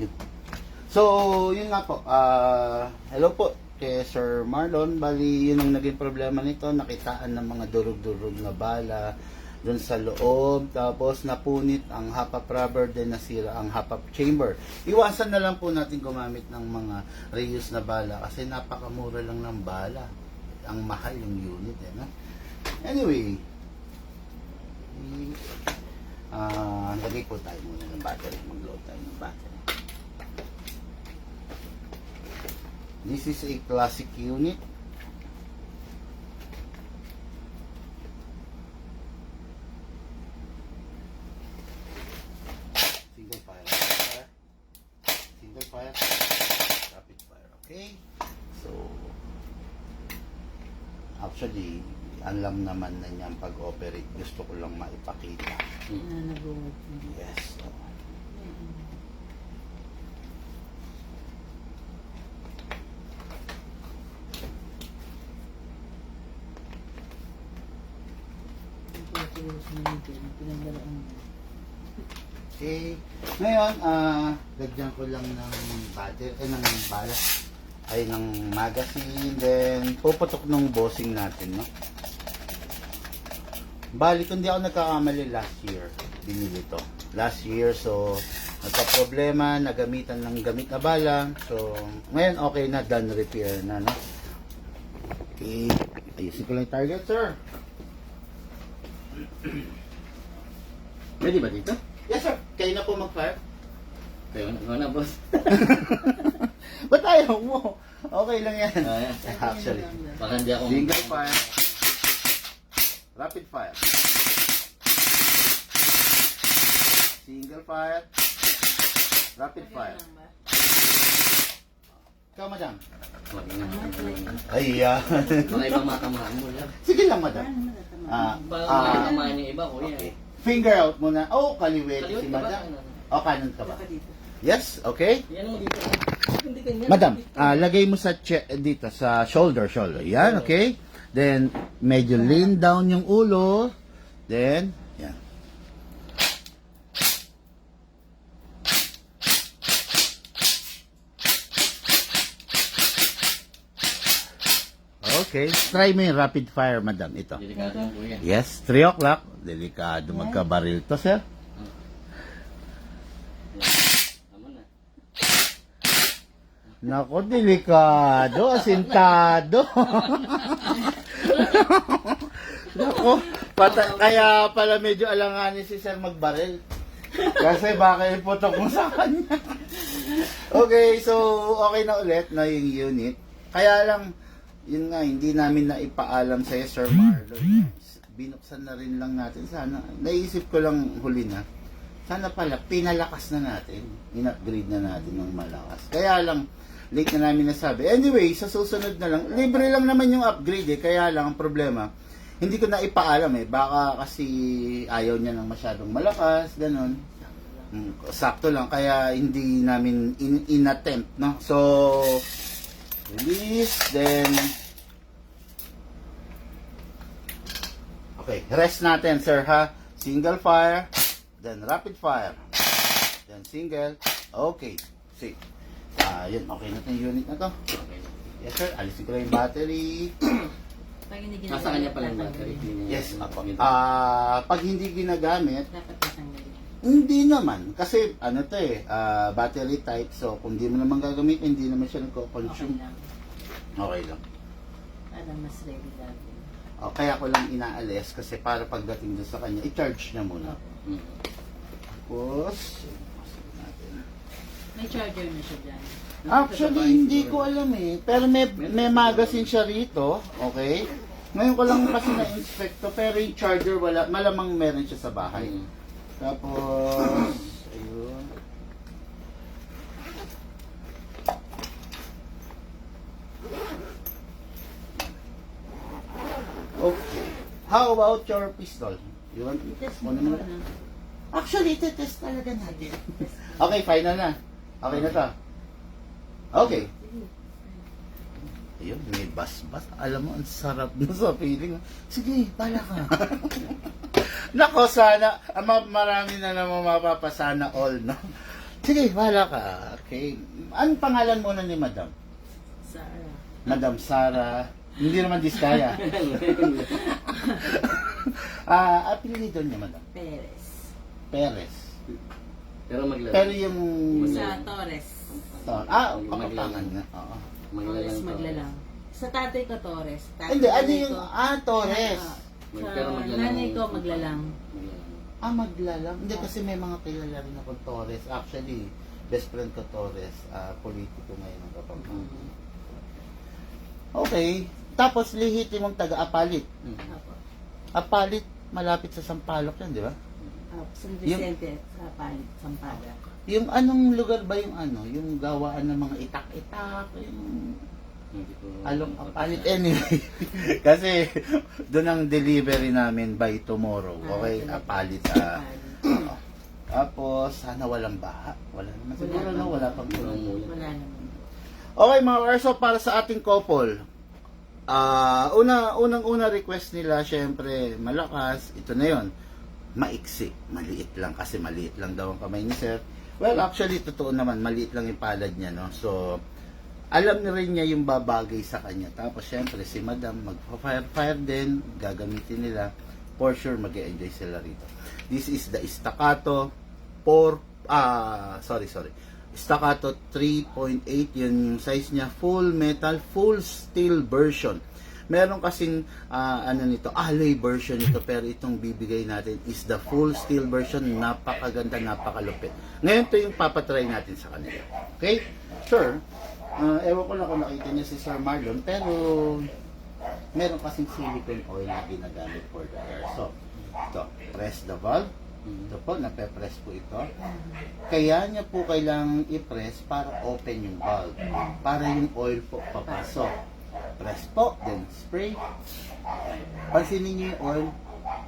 you. So, yun nga po. Hello po kay Sir Marlon. Bali, yun ang naging problema nito. Nakitaan ng mga durug-durug na bala dun sa loob. Tapos, napunit ang half-up rubber, then nasira ang half-up chamber. Iwasan na lang po natin gumamit ng mga reuse na bala kasi napakamura lang ng bala. Ang mahal yung unit. No? Anyway, lagay po tayo muna ng battery. Mag-load tayo ng battery. This is a classic unit. Single fire. Single fire. Rapid fire. Okay? So, actually, alam naman na niyang pag-operate. Gusto ko lang maipakita. Yes. So, okay. Ngayon, lagyan ko lang ng battery, ng bala, ay ng magazine, then puputok ng bossing natin, no? Bali, kung di ako nagkakamali last year, binili to. Last year, so, nagka-problema, nagamitan ng gamit na bala. So, ngayon okay na, done repair na, no? Okay. Ayusin ko lang yung target, sir. Pwede ba dito? Yes, sir. Kayo na po mag-fire. Kayo na, boss. Ba't ayaw mo? Okay lang yan. Actually. Baka hindi ako... Single fire. Rapid fire. Single fire. Rapid fire. Ikaw, madam. Ay, Mga ibang matamaan mo lang. sige lang, madam. Baka matamaan yung iba, kuya. Okay. Finger out muna. Oh, kaliwet si Kaliwet ka ba? madam. O, kanan ka ba? Yes, okay. Yan mo dito. Hindi ganyan. Madam, lagay mo sa dito, sa shoulder. Yan, okay. Then, medyo lean down yung ulo. Then, yan. Okay, try mo yung rapid fire, madam. Ito. Delikado yung kuya. Yes, 3 o'clock. Delikado magkabaril to, sir. Tama na. Nako, delikado. Asintado. Nako, kaya pala medyo alanganin si sir magbaril. Kasi baka iputok mo sa kanya. Okay, so okay na ulit na yung unit. Kaya lang, yun nga, hindi namin na ipaalam sa'yo, Sir Marlon. Binuksan na rin lang natin. Sana, naisip ko lang huli na, sana pala, pinalakas na natin. In-upgrade na natin ng malakas. Kaya lang, late na namin nasabi. Anyway, sa susunod na lang, libre lang naman yung upgrade Kaya lang, ang problema, hindi ko na ipaalam Baka kasi ayaw niya ng masyadong malakas, ganun. Sakto lang, kaya hindi namin in-attempt, no? So, release, then okay, rest natin, sir, ha? Single fire, then rapid fire, then single. Okay, see. Yun, okay na yung unit na to. Okay. Yes, sir, alisin ko lang yung battery. Nasa kanya pala yung battery. Yes, ako. Pag hindi ginagamit, Dapat tatanggalin. hindi naman. Kasi, battery type. So, kung di mo naman gagamit, hindi naman siya Okay nagko-consume. lang. Okay lang. Para mas ready lagi. Kaya ko lang inaalis kasi para pagdating doon sa kanya, i-charge niya muna. Hmm. Tapos, natin. May charger na siya dyan. Actually, hindi ko alam Pero may magazine siya rito. Okay? Ngayon ko lang kasi na-inspect to. Pero yung charger, wala. Malamang meron siya sa bahay. Tapos, ayun. Okay. How about your pistol? You want Test mo mo naman? na. Actually, test talaga natin. Okay, final na. Okay na to. Okay. Ayun, may bas-bas. Alam mo, ang sarap na sa feeling. Sige, pala ka. Nako, sana, marami na naman mapapasana all, no? Sige, bahala ka. Okay. Anong pangalan muna ni Madam? Sarah. Madam Sara. Hindi naman Diskaya. Apelido niya, Madam. Perez. Perez. Pero maglalang. Pero yung... Sa Torres. Pakapangan nga. Oo. Torres maglalang. Sa tatay ko Torres. Tatay Hindi, ano nanay yung... ko- Torres. Sa Pero maglalang. nanay ko maglalang. Maglalang. Maglalang. Hindi, kasi may mga kilala rin ako Torres. Actually, best friend ko Torres. Politiko ngayon ng Kapampangan. Okay. Tapos, lihiti mong taga-Apalit. Apo. Apalit, malapit sa Sampaloc yan, di ba? San Vicente sa Palit, Sampaga. Yung anong lugar ba yung ano? Yung gawaan ng mga itak-itak, yung Hindi ko... along Apalit anyway. Kasi doon ang delivery namin by tomorrow. Okay, Apalit. Oo. Tapos sana walang baha. Wala naman siguro, no? Wala pang ulan. Wala naman. Okay mga Warso, para sa ating couple. Unang-una request nila, syempre, malakas. Ito na yon, maiksi. Maliit lang kasi maliit lang daw ang kamay ni Sir. Well, actually, totoo naman, maliit lang yung palad niya, no? So, alam na rin niya yung babagay sa kanya. Tapos, syempre, si Madam, mag-fire din, gagamitin nila. For sure, mag-enjoy sila rito. This is the Staccato Staccato 3.8, yun yung size niya, full metal, full steel version. Meron kasing nito, alloy version nito, pero itong bibigay natin is the full steel version. Napakaganda, napakalupit. Ngayon to yung papatry natin sa kanila. Okay? Sure. Ewan ko lang kung nakita niya si Sir Marlon, pero meron kasing silicone oil na ginagamit for the air. So, ito, press the valve. Ito po, nape-press po ito. Kaya niya po kailangang i-press para open yung valve. Para yung oil po papasok. Press po, then spray. Pansinin niyo yung oil,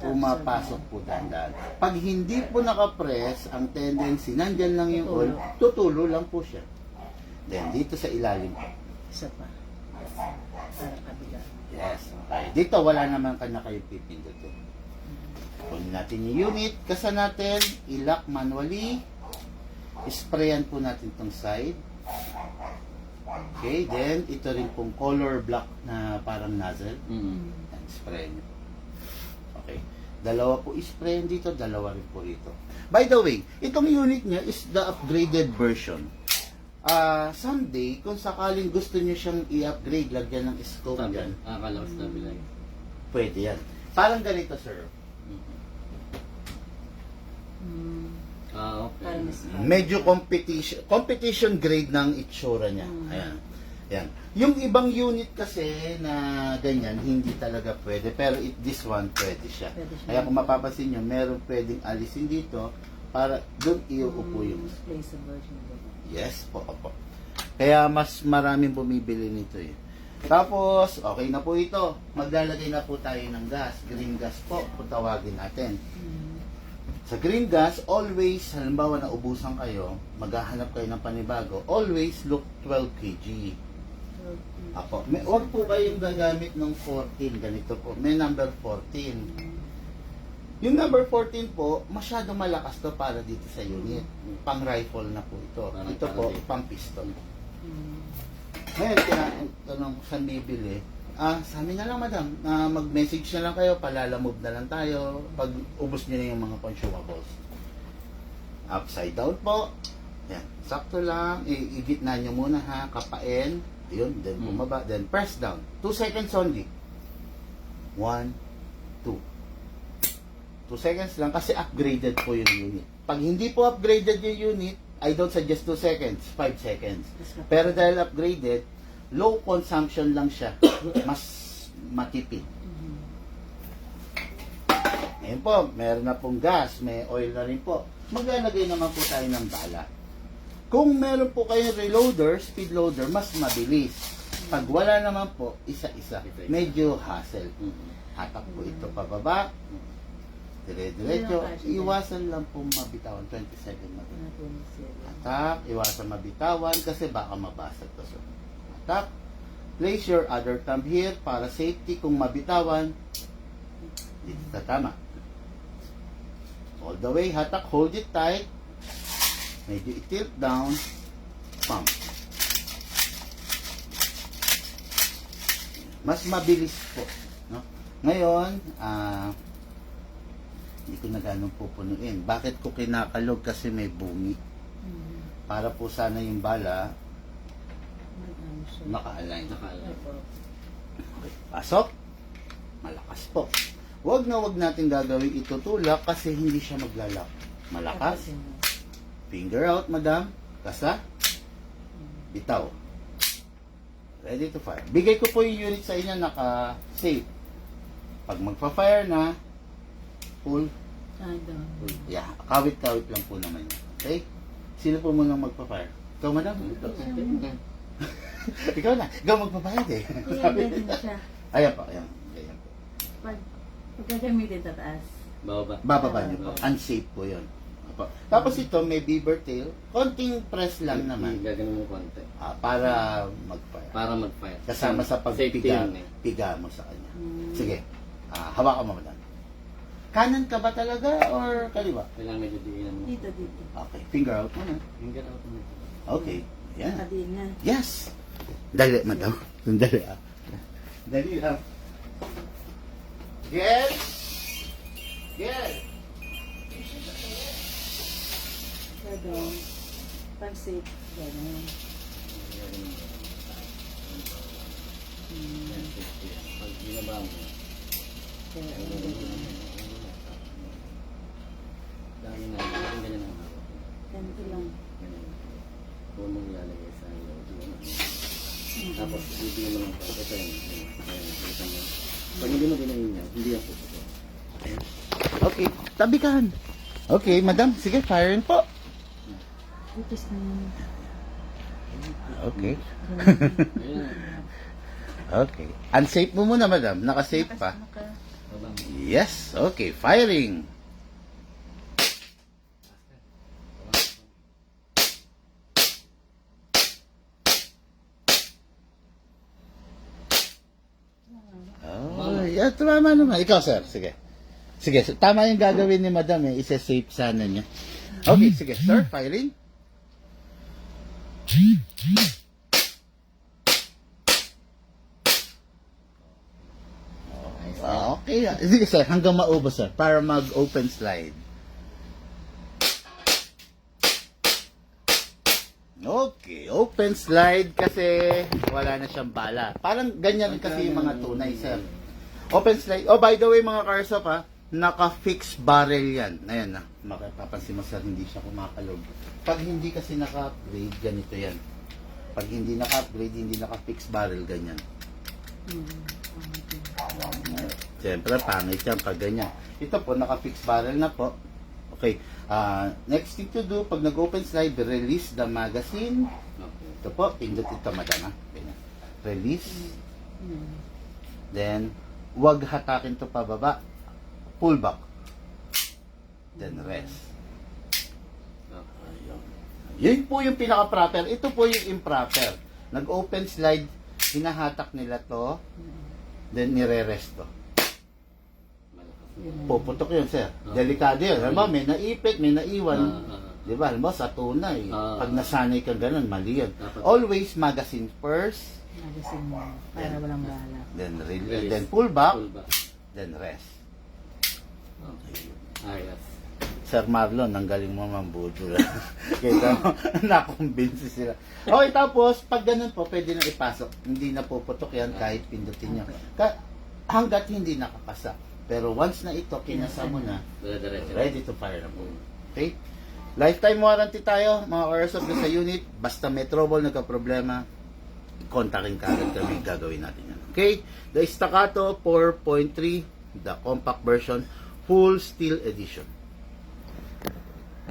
pumapasok po dahan-dahan. Pag hindi po nakapress, ang tendency, nandyan lang yung oil, tutulo lang po siya. Then, dito sa ilalim po. Isa pa. Sa kabila. Yes, okay. Dito, wala naman na kayong pipindutin. Kunin natin yung unit, kasa natin, i-lock manually, sprayan po natin tong side. Okay, then ito rin pong color block na parang nozzle. Yan, spray nyo. Okay, dalawa po isprayan dito, dalawa rin po rito. By the way, itong unit niya is the upgraded version. Someday, kung sakaling gusto niyo siyang i-upgrade, lagyan ng scope dyan, Akala ko sa tabi lang. pwede yan. Parang ganito, sir. Okay. Medyo competition grade ng itsura niya. Ayan. Ayan. Yung ibang unit kasi na ganyan, hindi talaga pwede. Pero this one, pwede siya. Pwede siya. Kaya kung mapapansin nyo, meron pwedeng alisin dito para doon iuupo yung... Place version. Yes po, opo. Kaya mas maraming bumibili nito eh. Tapos, okay na po ito. Maglalagay na po tayo ng gas. Green gas po, kung tawagin natin. Sa green gas, always, halimbawa na ubusan kayo, maghahanap kayo ng panibago, always look 12 kg. Apo, huwag po kayong gagamit ng 14, ganito po. May number 14. Yung number 14 po, masyadong malakas to para dito sa unit. Pang rifle na po ito. Ito po, pang pistol. Ngayon, tinatanong ko saan bibili. Sa amin na lang, madam. Mag-message na lang kayo, palalamove na lang tayo. Pag ubos nyo na yung mga consumables. Upside down po. Yan. Sakto lang. I-gitna nyo muna ha. Kapain. Yun. Then bumaba. Then press down. 2 seconds only. 1, 2. 2 seconds lang kasi upgraded po yung unit. Pag hindi po upgraded yung unit, I don't suggest 2 seconds. 5 seconds. Pero dahil upgraded, low consumption lang siya. Mas matipid. Ngayon po, meron na pong gas, may oil na rin po. Maglalagay naman po tayo ng bala. Kung meron po kayong reloader, speed loader, mas mabilis. Pag wala naman po, isa-isa. Medyo hassle. Hatak po ito pababa. Dire-diretso. Iwasan lang po mabitawan. 20 seconds mabitawan. Hatak, iwasan mabitawan kasi baka mabasag to. So, hatak. Place your other thumb here para safety. Kung mabitawan, dito tama. All the way, hatak, hold it tight. Medyo i-tilt down, pump. Mas mabilis po. No? Ngayon, hindi ko na ganun pupunuin. Bakit ko kinakalog? Kasi may bungi. Para po sana yung bala naka-align. Opo. Okay. Pasok. Malakas po. Huwag na huwag natin gagawin itutulak kasi hindi siya maglalak. Malakas. Finger out, madam. Kasa. Bitaw. Ready to fire. Bigay ko po yung unit sa inyo naka-safe. Pag magpa-fire na, pull. Down. Yeah, kawit-kawit lang po naman yun. Okay? Sino po munang magpa-fire? Ikaw, madam? Ikaw na. Ikaw magpa-fire eh. Ayan, din siya. Ayan po, ayan. Ayan po. Pag gagamitin sa taas. Bababa. Bababa niyo po. Unsafe po yun. Opo. Tapos ito, may beaver tail. Konting press lang naman. Gaganon mo konti. Para mag-fire. Para mag-fire. Kasama sa Safety pagpiga yun eh. piga mo sa kanya. Sige. Hawakan mo, madam. Kanan ka ba talaga or kaliwa? Kailangan medyo diinan mo. Dito. Okay. Finger out mo na. Finger out mo. Okay. Yan. Nakadiin na. Yes. Dali, madam. Dali ah. Dali ah. Get. Get. Down. Pag safe. Ganun. Pag binaba mo, dami na, parang ganyan ang hawak. Ganito lang. Ganyan. Huwag mong ilalagay sa ilaw. Tapos, bibigyan mo ng pag. Ito yun. Ayan, kita mo. Pag hindi mo ginayin yan, hindi yan puputo. Okay. Tabikan. Okay, madam. Sige, firing po. Dito sa Okay. Ayan. Okay. Unsafe mo muna, madam. Naka-safe pa. Baba mo. Yes. Okay. Firing. Oh, yeah, tama naman. Ikaw, sir. Sige. Sige, so, tama yung gagawin ni madam eh. Isa-safe sana niya. Okay, sige. Sir, firing. Okay. Sige, sir. Hanggang maubos, sir. Para mag-open slide. Okay, open slide kasi wala na siyang bala. Parang ganyan kasi yung mga tunay, sir. Open slide. Oh, by the way, mga Karsop, ha, naka-fix barrel yan. Ayan na. Mapapansin mo, sir, hindi siya kumakalog. Pag hindi kasi naka-upgrade, ganito yan. Pag hindi naka-upgrade, hindi naka-fix barrel, ganyan. Siyempre, pangit yan pag ganyan. Ito po, naka-fix barrel na po. Okay. Next thing to do, pag nag-open slide, release the magazine. Okay. Ito po, pindot ito, madam. Ganyan. Release. Then, wag hatakin to pababa. Pull back. Then rest. Ayun. Yun po yung pinaka-proper. Ito po yung improper. Nag-open slide, hinahatak nila to, then nire-rest to. Malakas. Puputok yun, sir. Delikado yun. Alam mo, may naipit, may naiwan. Di ba? Alam mo, sa tunay. Pag nasanay ka ganun, mali yun. Always magazine first, Magasin mo. Para walang bala. then Release. then pull back, Pull back. then rest. Okay. Ayos. Sir Marlon, ang galing mo mambudol. Kita mo, nakumbinsi sila. Okay, tapos, pag ganun po, pwede na ipasok. Hindi na puputok yan kahit pindutin nyo. Hanggat hindi nakapasa. Pero once na ito, kinasa mo na, Dire-diretso. ready to fire na po. Okay? Lifetime warranty tayo, mga ORSOP sa unit. Basta may trouble, nagka-problema, kontakin ka agad kami, gagawin natin yan. Okay? The Staccato 4.3, the compact version, full steel edition.